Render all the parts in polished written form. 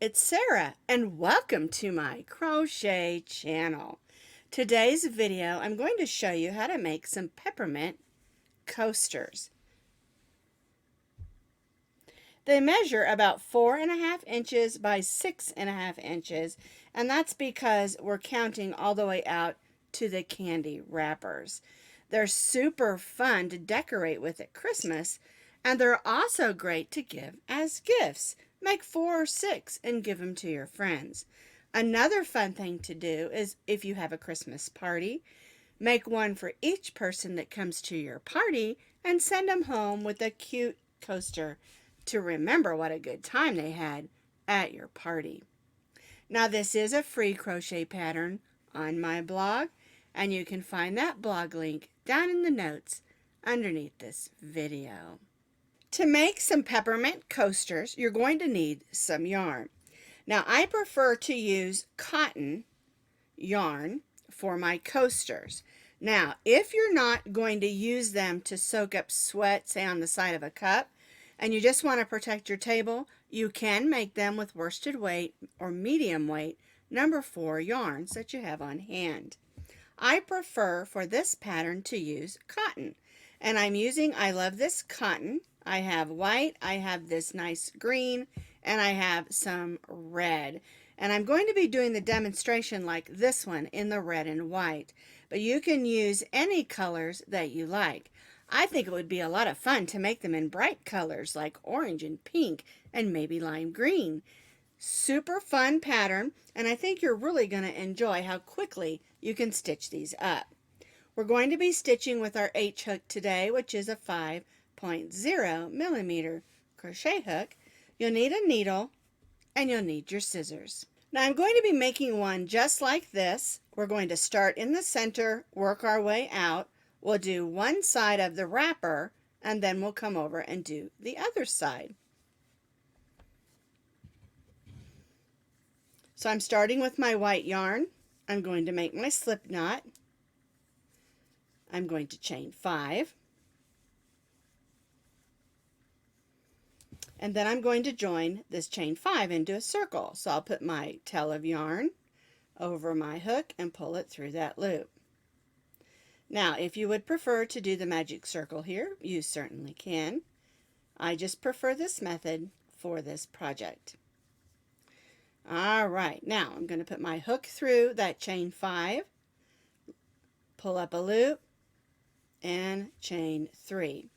it's Sarah and welcome to my crochet channel. Today's video I'm going to show you how to make some peppermint coasters. They measure about 4.5 inches by 6.5 inches, and that's because we're counting all the way out to the candy wrappers. They're super fun to decorate with at Christmas, and they're also great to give as gifts. Make 4 or 6 and give them to your friends. Another fun thing to do is if you have a Christmas party, make one for each person that comes to your party and send them home with a cute coaster to remember what a good time they had at your party. Now this is a free crochet pattern on my blog, and you can find that blog link down in the notes underneath this video. To make some peppermint coasters, you're going to need some yarn. Now, I prefer to use cotton yarn for my coasters. Now, if you're not going to use them to soak up sweat, say on the side of a cup, and you just want to protect your table, you can make them with worsted weight or medium weight number 4 yarns that you have on hand. I prefer for this pattern to use cotton, and I'm using I Love This Cotton. I have white, I have this nice green, and I have some red. And I'm going to be doing the demonstration like this one in the red and white, but you can use any colors that you like. I think it would be a lot of fun to make them in bright colors like orange and pink and maybe lime green. Super fun pattern, and I think you're really going to enjoy how quickly you can stitch these up. We're going to be stitching with our H hook today, which is a 5.0 millimeter crochet hook. You'll need a needle and you'll need your scissors. Now I'm going to be making one just like this. We're going to start in the center, work our way out. We'll do one side of the wrapper and then we'll come over and do the other side. So I'm starting with my white yarn. I'm going to make my slip knot. I'm going to chain 5. And then I'm going to join this chain 5 into a circle. So I'll put my tail of yarn over my hook and pull it through that loop. Now, if you would prefer to do the magic circle here, you certainly can. I just prefer this method for this project. All right, now I'm going to put my hook through that chain 5, pull up a loop, and chain 3.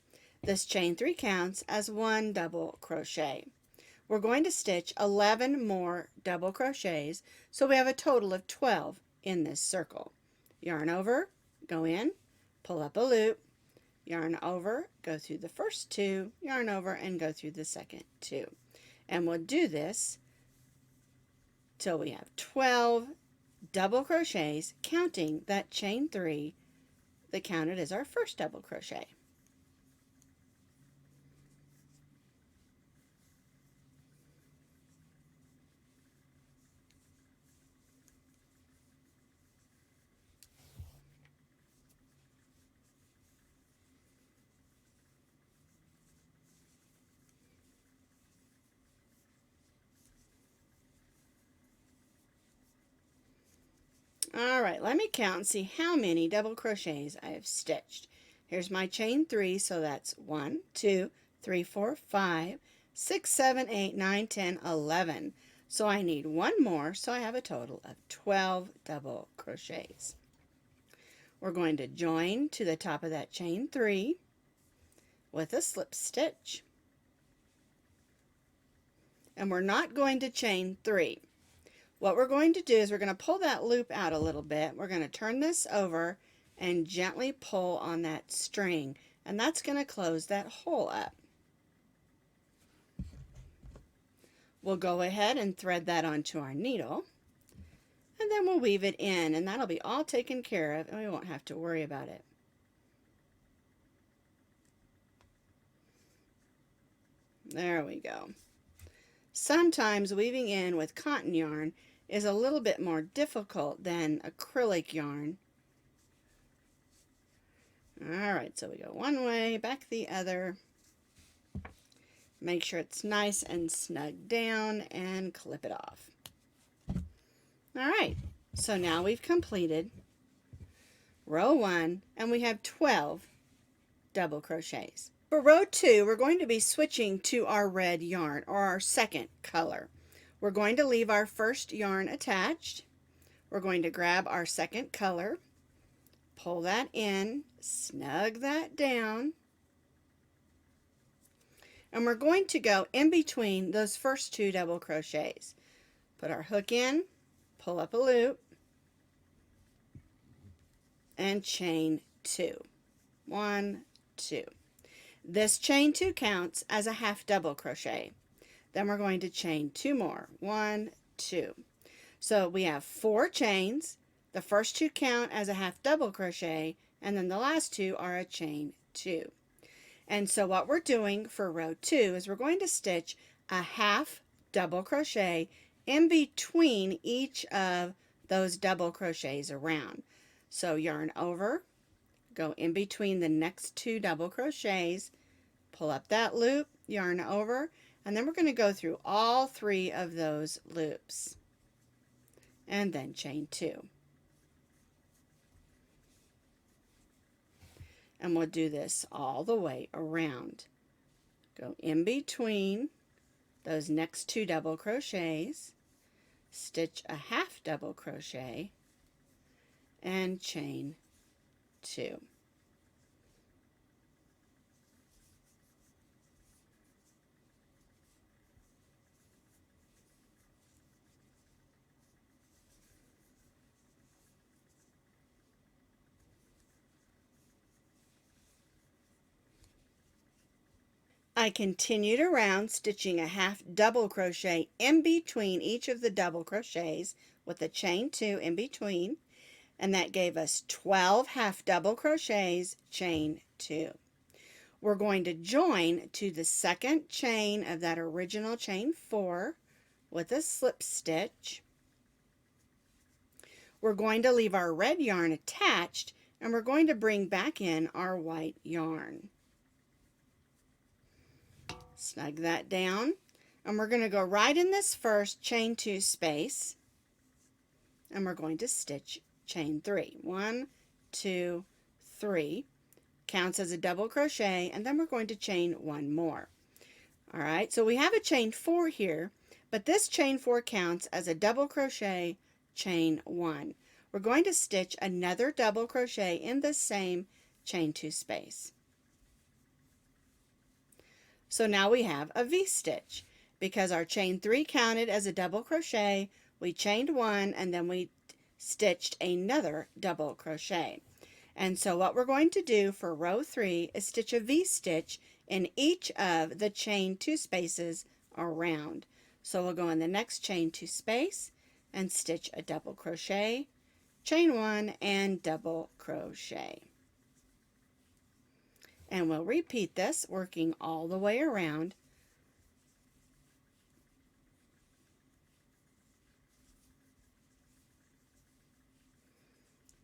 This chain 3 counts as 1 double crochet. We're going to stitch 11 more double crochets, so we have a total of 12 in this circle. Yarn over, go in, pull up a loop, yarn over, go through the first 2, yarn over, and go through the second 2. And we'll do this till we have 12 double crochets, counting that chain 3 that counted as our first double crochet. All right, let me count and see how many double crochets I have stitched. Here's my chain 3, so that's 1, 2, 3, 4, 5, 6, 7, 8, 9, 10, 11. So I need one more, so I have a total of 12 double crochets. We're going to join to the top of that chain 3 with a slip stitch. And we're not going to chain 3. What we're going to do is we're going to pull that loop out a little bit. We're going to turn this over and gently pull on that string, and that's going to close that hole up. We'll go ahead and thread that onto our needle, and then we'll weave it in, and that'll be all taken care of, and we won't have to worry about it. There we go. Sometimes weaving in with cotton yarn is a little bit more difficult than acrylic yarn. All right, so we go one way, back the other. Make sure it's nice and snug down and clip it off. All right, so now we've completed row 1 and we have 12 double crochets. For row 2, we're going to be switching to our red yarn, or our second color. We're going to leave our first yarn attached. We're going to grab our second color, pull that in, snug that down, and we're going to go in between those first 2 double crochets. Put our hook in, pull up a loop, and chain 2. 1, 2. This chain 2 counts as a half double crochet. Then we're going to chain 2 more. 1, 2. So we have 4 chains. The first 2 count as a half double crochet, and then the last 2 are a chain 2. And so what we're doing for row 2 is we're going to stitch a half double crochet in between each of those double crochets around. So yarn over, go in between the next 2 double crochets, pull up that loop, yarn over, and then we're going to go through all 3 of those loops and then chain 2. And we'll do this all the way around. Go in between those next 2 double crochets, stitch a half double crochet, and chain 2. I continued around stitching a half double crochet in between each of the double crochets with a chain 2 in between, and that gave us 12 half double crochets, chain 2. We're going to join to the second chain of that original chain 4 with a slip stitch. We're going to leave our red yarn attached, and we're going to bring back in our white yarn. Snug that down, and we're going to go right in this first chain 2 space, and we're going to stitch chain 3. 1, 2, 3. Counts as a double crochet, and then we're going to chain 1 more. All right, so we have a chain 4 here, but this chain 4 counts as a double crochet, chain 1. We're going to stitch another double crochet in the same chain 2 space. So now we have a V-stitch. Because our chain 3 counted as a double crochet, we chained 1 and then we stitched another double crochet. And so what we're going to do for row 3 is stitch a V-stitch in each of the chain 2 spaces around. So we'll go in the next chain 2 space and stitch a double crochet, chain 1, and double crochet. And we'll repeat this, working all the way around.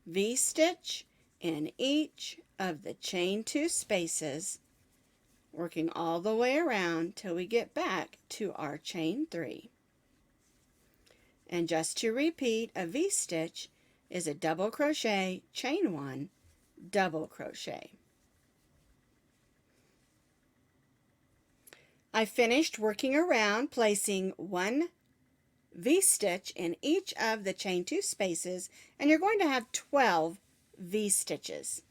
V-stitch in each of the chain 2 spaces, working all the way around till we get back to our chain 3. And just to repeat, a V-stitch is a double crochet, chain 1, double crochet. I finished working around, placing 1 V-stitch in each of the chain 2 spaces, and you're going to have 12 V-stitches.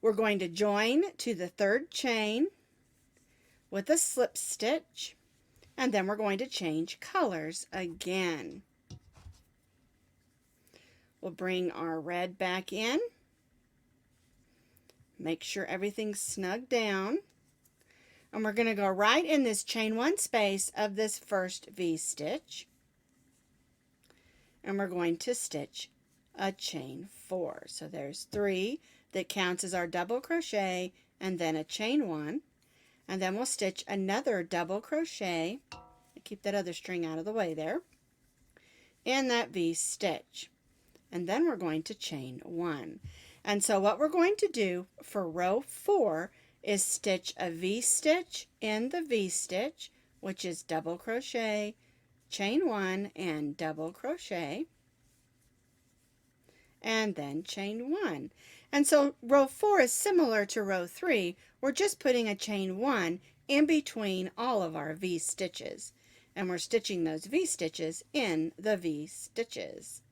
We're going to join to the 3rd chain with a slip stitch, and then we're going to change colors again. We'll bring our red back in, make sure everything's snug down, and we're going to go right in this chain 1 space of this first V-stitch, and we're going to stitch a chain 4. So there's 3 that counts as our double crochet, and then a chain 1, and then we'll stitch another double crochet, keep that other string out of the way there, in that V-stitch, and then we're going to chain 1. And so what we're going to do for row 4 is stitch a V-stitch in the V-stitch, which is double crochet, chain 1, and double crochet, and then chain 1. And so row 4 is similar to row 3. We're just putting a chain 1 in between all of our V-stitches, and we're stitching those V-stitches in the V-stitches.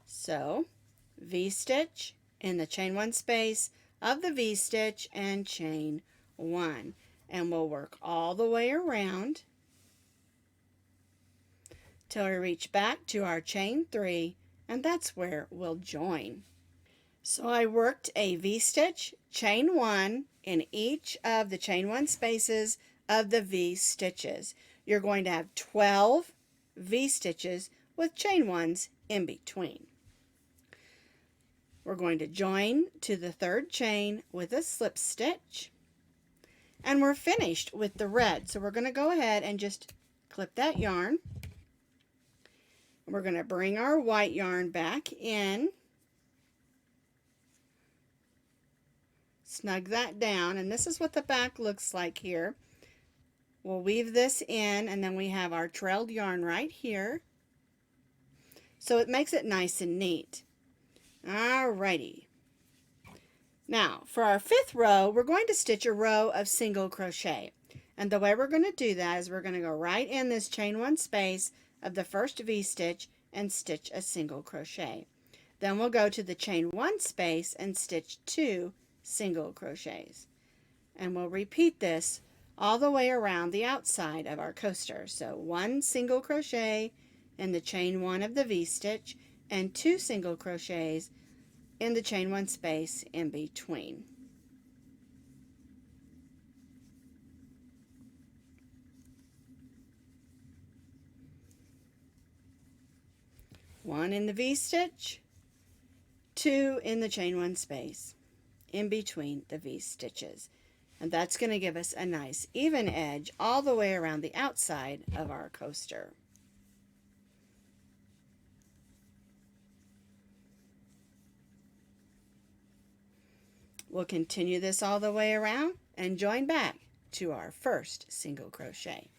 So V-stitch in the chain 1 space of the V-stitch and chain 1, and we'll work all the way around till we reach back to our chain 3, and that's where we'll join. So I worked a V-stitch, chain 1 in each of the chain 1 spaces of the V-stitches. You're going to have 12 V-stitches with chain 1s in between. We're going to join to the 3rd chain with a slip stitch, and we're finished with the red. So we're going to go ahead and just clip that yarn. We're going to bring our white yarn back in, snug that down, and this is what the back looks like here. We'll weave this in, and then we have our trailed yarn right here, so it makes it nice and neat. Alrighty. Now for our 5th row, we're going to stitch a row of single crochet, and the way we're going to do that is we're going to go right in this chain 1 space of the first V-stitch and stitch a single crochet. Then we'll go to the chain 1 space and stitch 2 single crochets, and we'll repeat this all the way around the outside of our coaster. So 1 single crochet in the chain 1 of the V-stitch and 2 single crochets in the chain 1 space in between. One in the V-stitch, 2 in the chain 1 space in between the V-stitches. And that's going to give us a nice even edge all the way around the outside of our coaster. We'll continue this all the way around and join back to our first single crochet.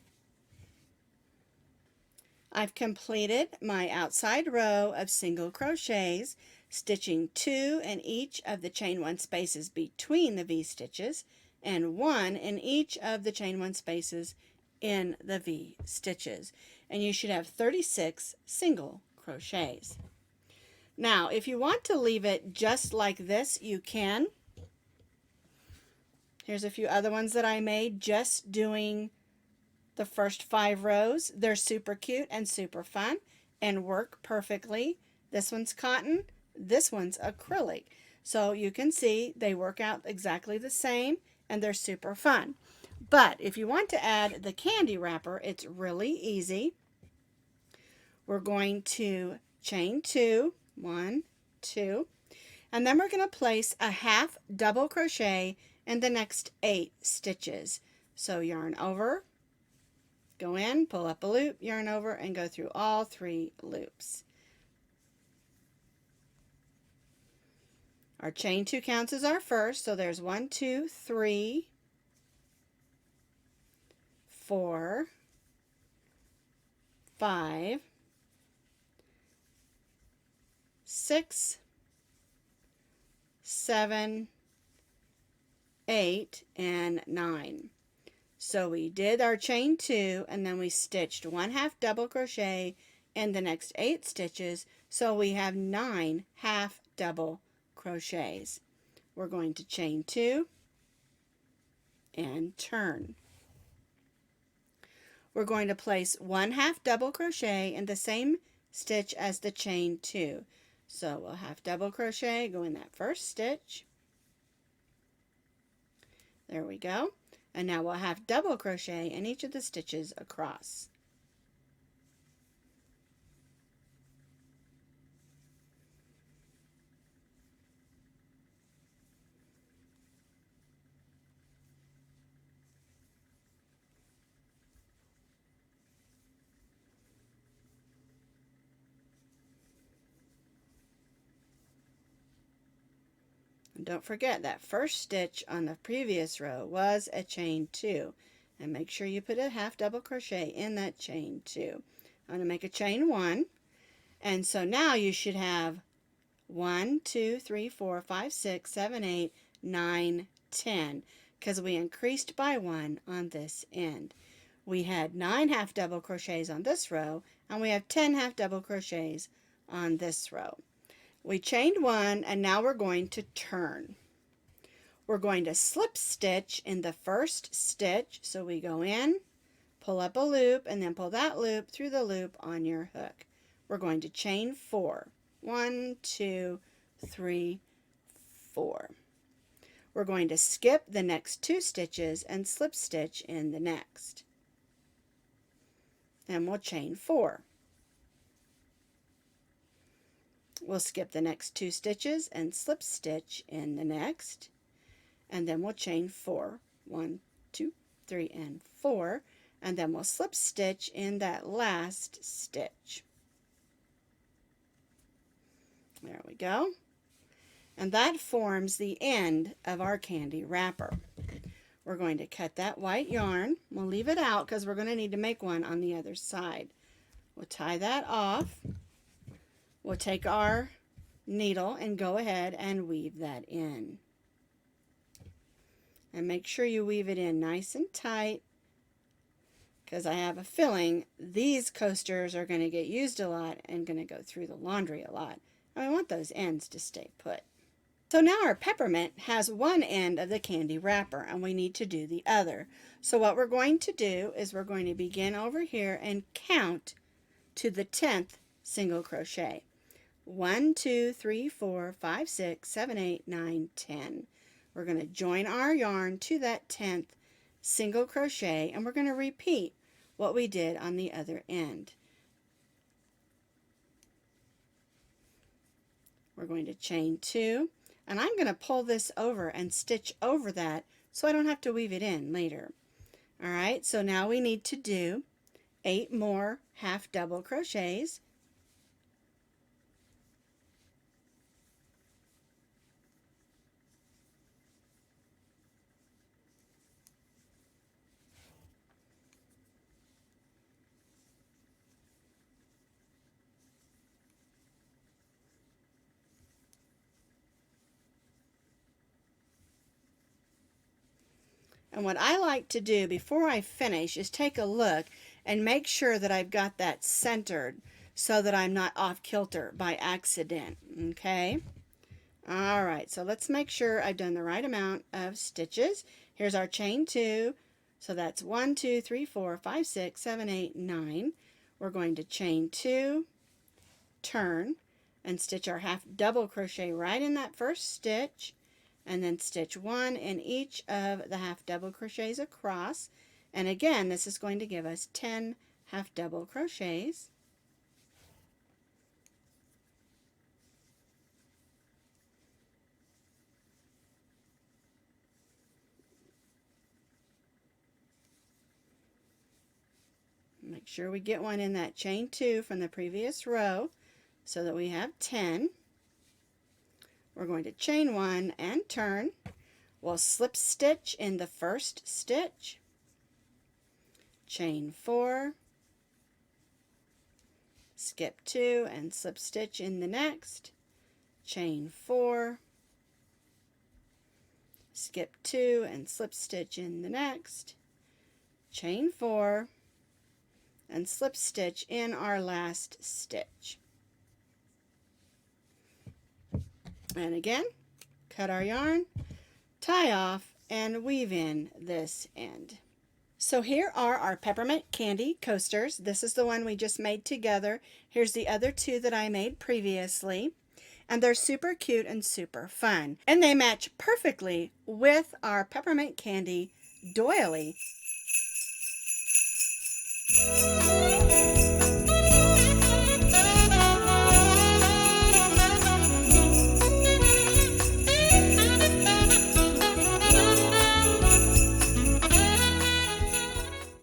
I've completed my outside row of single crochets, stitching 2 in each of the chain 1 spaces between the V-stitches and 1 in each of the chain 1 spaces in the V-stitches. And you should have 36 single crochets. Now, if you want to leave it just like this, you can. Here's a few other ones that I made just doing the first 5 rows. They're super cute and super fun and work perfectly. This one's cotton, this one's acrylic. So you can see they work out exactly the same and they're super fun. But if you want to add the candy wrapper, it's really easy. We're going to chain 2, 1, 2, and then we're going to place a half double crochet in the next 8 stitches. So yarn over, go in, pull up a loop, yarn over, and go through all 3 loops. Our chain 2 counts as our first, so there's 1, 2, 3, 4, 5, 6, 7, 8, and 9. So we did our chain 2 and then we stitched 1/2 double crochet in the next 8 stitches, so we have 9 half double crochets. We're going to chain 2 and turn. We're going to place 1/2 double crochet in the same stitch as the chain 2. So we'll half double crochet, go in that first stitch. There we go. And now we'll half double crochet in each of the stitches across. And don't forget that first stitch on the previous row was a chain 2. And make sure you put a half double crochet in that chain 2. I'm going to make a chain 1. And so now you should have 1, 2, 3, 4, 5, 6, 7, 8, 9, 10, because we increased by 1 on this end. We had 9 half double crochets on this row, and we have 10 half double crochets on this row. We chained 1, and now we're going to turn. We're going to slip stitch in the first stitch, so we go in, pull up a loop, and then pull that loop through the loop on your hook. We're going to chain 4. 1, 2, 3, 4. We're going to skip the next 2 stitches and slip stitch in the next. Then we'll chain 4. We'll skip the next 2 stitches and slip stitch in the next. And then we'll chain 4. 1, 2, 3, and 4. And then we'll slip stitch in that last stitch. There we go. And that forms the end of our candy wrapper. We're going to cut that white yarn. We'll leave it out because we're going to need to make one on the other side. We'll tie that off. We'll take our needle and go ahead and weave that in. And make sure you weave it in nice and tight, because I have a feeling these coasters are going to get used a lot and going to go through the laundry a lot. And I want those ends to stay put. So now our peppermint has one end of the candy wrapper, and we need to do the other. So what we're going to do is we're going to begin over here and count to the 10th single crochet. 1, 2, 3, 4, 5, 6, 7, 8, 9, 10. We're going to join our yarn to that 10th single crochet, and we're going to repeat what we did on the other end. We're going to chain 2, and I'm going to pull this over and stitch over that so I don't have to weave it in later. Alright, so now we need to do 8 more half double crochets. And what I like to do before I finish is take a look and make sure that I've got that centered so that I'm not off kilter by accident. Okay? Alright, so let's make sure I've done the right amount of stitches. Here's our chain 2. So that's 1, 2, 3, 4, 5, 6, 7, 8, 9. We're going to chain 2, turn, and stitch our half double crochet right in that first stitch. And then stitch 1 in each of the half double crochets across, and again this is going to give us 10 half double crochets. Make sure we get one in that chain 2 from the previous row so that we have 10. We're going to chain 1 and turn. We'll slip stitch in the first stitch, chain 4, skip 2 and slip stitch in the next, chain 4, skip 2 and slip stitch in the next, chain 4, and slip stitch in our last stitch. And again, cut our yarn, tie off, and weave in this end. So here are our peppermint candy coasters. This is the one we just made together. Here's the other 2 that I made previously. And they're super cute and super fun. And they match perfectly with our peppermint candy doily.